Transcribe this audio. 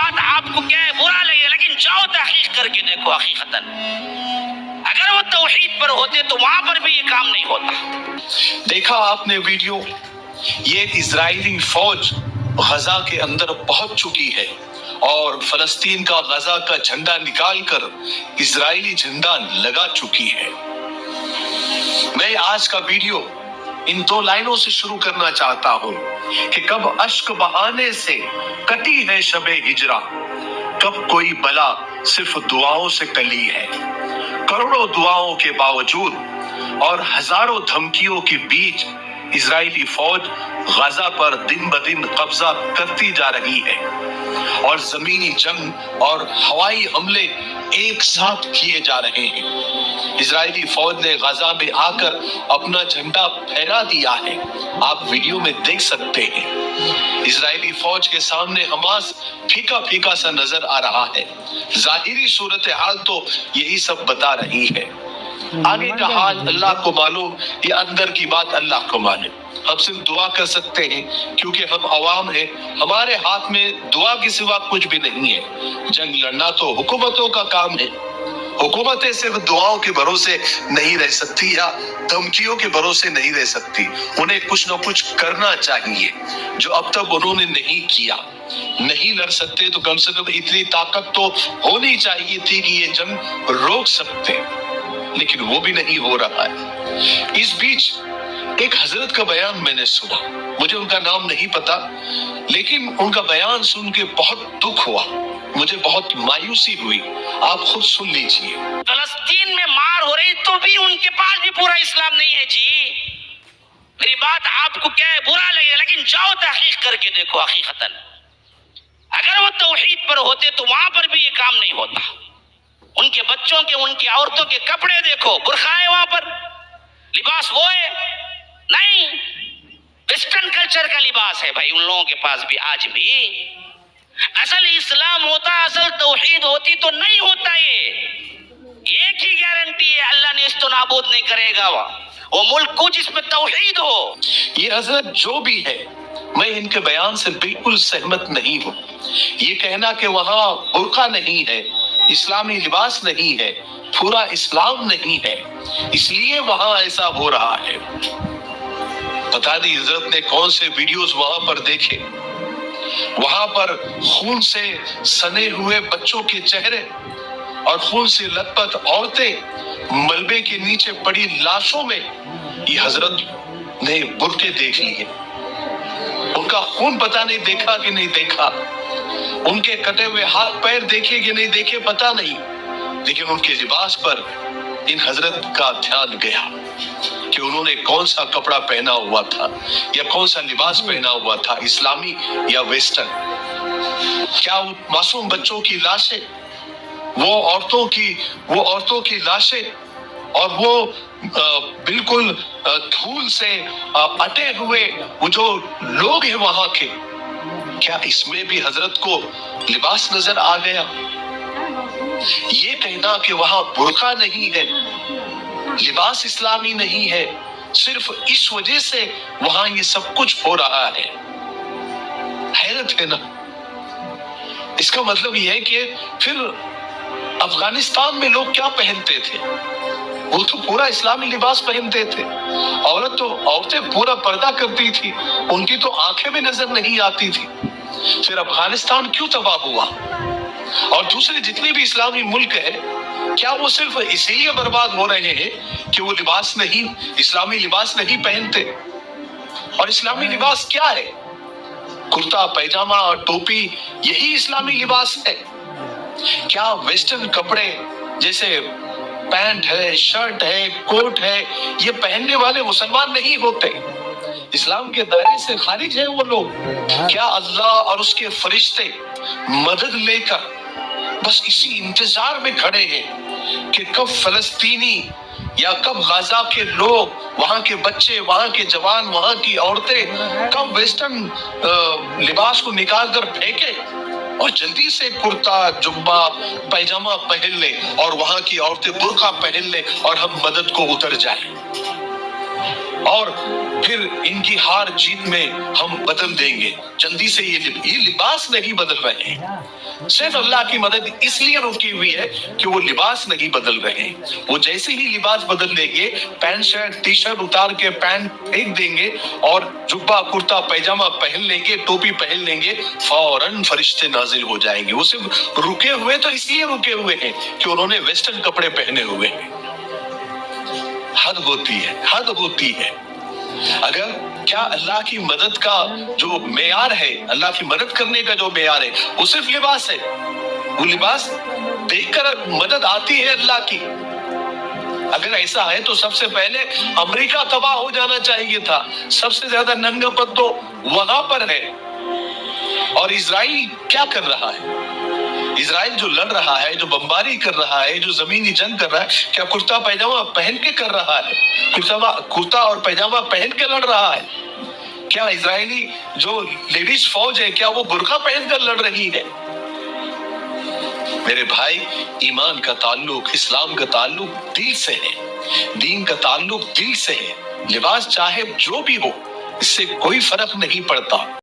بات آپ کو کیا ہے برا لگے، لیکن جاؤ تحقیق کر کے دیکھو حقیقتاً اگر وہ توحید پر ہوتے تو وہاں پر بھی یہ کام نہیں ہوتا۔ دیکھا آپ نے ویڈیو، یہ اسرائیلی فوج غزہ کے اندر پہنچ چکی ہے اور فلسطین کا غزہ کا جھنڈا نکال کر اسرائیلی جھنڈا لگا چکی ہے۔ میں آج کا ویڈیو ان 2 لائنوں سے شروع کرنا چاہتا ہوں کہ کب اشک بہانے سے کٹی ہے شب ہجرا، کب کوئی بلا صرف دعاؤں سے ٹلی ہے۔ کروڑوں دعاؤں کے باوجود اور ہزاروں دھمکیوں کے بیچ اسرائیلی فوج غزہ پر دن بدن قبضہ کرتی جا رہی ہے اور زمینی جنگ اور ہوائی حملے ایک ساتھ کیے جا رہے ہیں۔ اسرائیلی فوج نے غزہ میں آ کر اپنا جھنڈا پھہرا دیا ہے، آپ ویڈیو میں دیکھ سکتے ہیں۔ اسرائیلی فوج کے سامنے حماس پھیکا پھیکا سا نظر آ رہا ہے۔ ظاہری صورتحال تو یہی سب بتا رہی ہے، آگے کا حال اللہ کو معلوم، یا اندر کی بات اللہ کو معلوم۔ ہم صرف دعا کر سکتے ہیں کیونکہ ہم عوام ہیں، ہمارے ہاتھ میں دعا کے سوا کچھ بھی نہیں ہے۔ جنگ لڑنا تو حکومتوں کا کام ہے، حکومتیں صرف دعاؤں کے بھروسے نہیں رہ سکتی یا دھمکیوں کے بھروسے نہیں رہ سکتی، انہیں کچھ نہ کچھ کرنا چاہیے جو اب تک انہوں نے نہیں کیا۔ نہیں لڑ سکتے تو کم سے کم اتنی طاقت تو ہونی چاہیے تھی کہ یہ جنگ روک سکتے، لیکن وہ بھی نہیں ہو رہا ہے۔ اس بیچ ایک حضرت کا بیان میں نے سنا، مجھے ان کا نام نہیں پتا، لیکن ان کا بیان سن کے بہت دکھ ہوا، مجھے بہت مایوسی ہوئی، آپ خود سن لیجئے۔ فلسطین میں مار ہو رہی تو بھی ان کے پاس بھی پورا اسلام نہیں ہے جی۔ میری بات آپ کو کیا ہے برا لگے، لیکن جاؤ تحقیق کر کے دیکھو حقیقتاً اگر وہ توحید پر ہوتے تو وہاں پر بھی یہ کام نہیں ہوتا۔ ان کے بچوں کے، ان کی عورتوں کے کپڑے دیکھو، برقع ہے وہاں پر، لباس وہ ہے نہیں، ویسٹرن کلچر کا لباس ہے بھائی ان لوگوں کے پاس بھی آج بھی۔ اصل اسلام ہوتا، اصل توحید ہوتی تو نہیں ہوتا یہ۔ ایک ہی گارنٹی ہے، اللہ نے اس تو نابود نہیں کرے گا وہ ملک کو جس میں توحید ہو۔ یہ حضرت جو بھی ہے، میں ان کے بیان سے بالکل سہمت نہیں ہوں۔ یہ کہنا کہ وہاں برقع نہیں ہے، اسلامی لباس نہیں ہے، پورا اسلام نہیں ہے، اس لیے وہاں ایسا ہو رہا ہے۔ پتہ نہیں حضرت نے کون سے ویڈیوز وہاں پر دیکھے، وہاں پر خون سے سنے ہوئے بچوں کے چہرے اور خون سے لت پت عورتیں، ملبے کے نیچے پڑی لاشوں میں یہ حضرت نے برقعے دیکھ لیے۔ ان کا خون پتہ نہیں دیکھا کہ نہیں دیکھا، ان کے کٹے ہوئے ہاتھ پیر دیکھے کہ نہیں دیکھے پتہ نہیں، لیکن ان کے لباس پر ان حضرت کا دھیان گیا کہ انہوں نے کون سا کپڑا پہنا ہوا تھا یا کون سا لباس پہنا ہوا تھا، اسلامی یا ویسٹرن۔ کیا ان معصوم بچوں کی لاشیں، وہ عورتوں کی لاشیں اور وہ بالکل دھول سے اٹے ہوئے وہ جو لوگ ہیں وہاں کے، کیا اس میں بھی حضرت کو لباس نظر آ گیا؟ یہ کہنا کہ وہاں برقع نہیں ہے، لباس اسلامی نہیں ہے، صرف اس وجہ سے وہاں یہ سب کچھ ہو رہا ہے، حیرت ہے نا۔ اس کا مطلب یہ ہے کہ پھر افغانستان میں لوگ کیا پہنتے تھے؟ وہ تو پورا اسلامی لباس پہنتے تھے، عورتیں پورا پردہ کرتی تھی، ان کی تو آنکھیں بھی نظر نہیں آتی تھی۔ پھر افغانستان کیوں تباہ ہوا؟ اور دوسرے جتنے بھی اسلامی ملک ہیں، کیا وہ صرف اسی لیے برباد ہو رہے ہیں کہ وہ لباس نہیں، اسلامی لباس نہیں پہنتے؟ اور اسلامی لباس کیا ہے؟ کرتا پیجامہ اور ٹوپی، یہی اسلامی لباس ہے؟ کیا ویسٹرن کپڑے جیسے پینٹ ہے، شرٹ ہے، کوٹ ہے، یہ پہننے والے مسلمان نہیں ہوتے؟ اسلام کے دائرے سے خارج ہیں وہ لوگ؟ کیا اللہ اور اس کے فرشتے مدد لے کر بس اسی انتظار میں کھڑے ہیں کہ کب فلسطینی یا کب غزہ کے لوگ، وہاں کے بچے، وہاں کے جوان، وہاں کی عورتیں کب ویسٹرن لباس کو نکال کر پھینکے اور جلدی سے کرتا جبہ پیجامہ پہن لے اور وہاں کی عورتیں برقع پہن لے اور ہم مدد کو اتر جائیں؟ اور پھر ان کی ہار جیت میں ہم بدل دیں گے. جلدی سے یہ لباس نہیں بدل رہے ہیں. صرف اللہ کی مدد اس لیے رکی ہوئی ہے کہ وہ لباس نہیں بدل رہے. وہ جیسے ہی لباس بدل دیں گے, پینٹ شرٹ ٹی شرٹ اتار کے پینٹ پھینک دیں گے اور جبہ کرتا پیجامہ پہن لیں گے, ٹوپی پہن لیں گے, فوراً فرشتے نازل ہو جائیں گے. وہ صرف رکے ہوئے تو اس لیے رکے ہوئے ہیں کہ انہوں نے ویسٹرن کپڑے پہنے ہوئے ہیں. حد ہوتی ہے, حد ہوتی ہے. اگر کیا اللہ کی مدد کا جو معیار ہے, اللہ کی مدد کرنے کا جو معیار ہے وہ صرف لباس ہے؟ وہ لباس دیکھ کر مدد آتی ہے اللہ کی. اگر ایسا ہے تو سب سے پہلے امریکہ تباہ ہو جانا چاہیے تھا. سب سے زیادہ ننگا پن تو وہاں پر ہے. اور اسرائیل کیا کر رہا ہے؟ اسرائیل جو لڑ رہا ہے, جو بمباری کر رہا ہے, جو زمینی جنگ کر رہا ہے, کیا کرتا پیجامہ پہن کے کر رہا ہے؟ کرتا اور پیجامہ پہن کے لڑ رہا ہے؟ کیا اسرائیلی جو لیڈیز فوج ہے کیا وہ برقع پہن کر لڑ رہی ہے؟ میرے بھائی, ایمان کا تعلق, اسلام کا تعلق دل سے ہے, دین کا تعلق دل سے ہے. لباس چاہے جو بھی ہو, اس سے کوئی فرق نہیں پڑتا.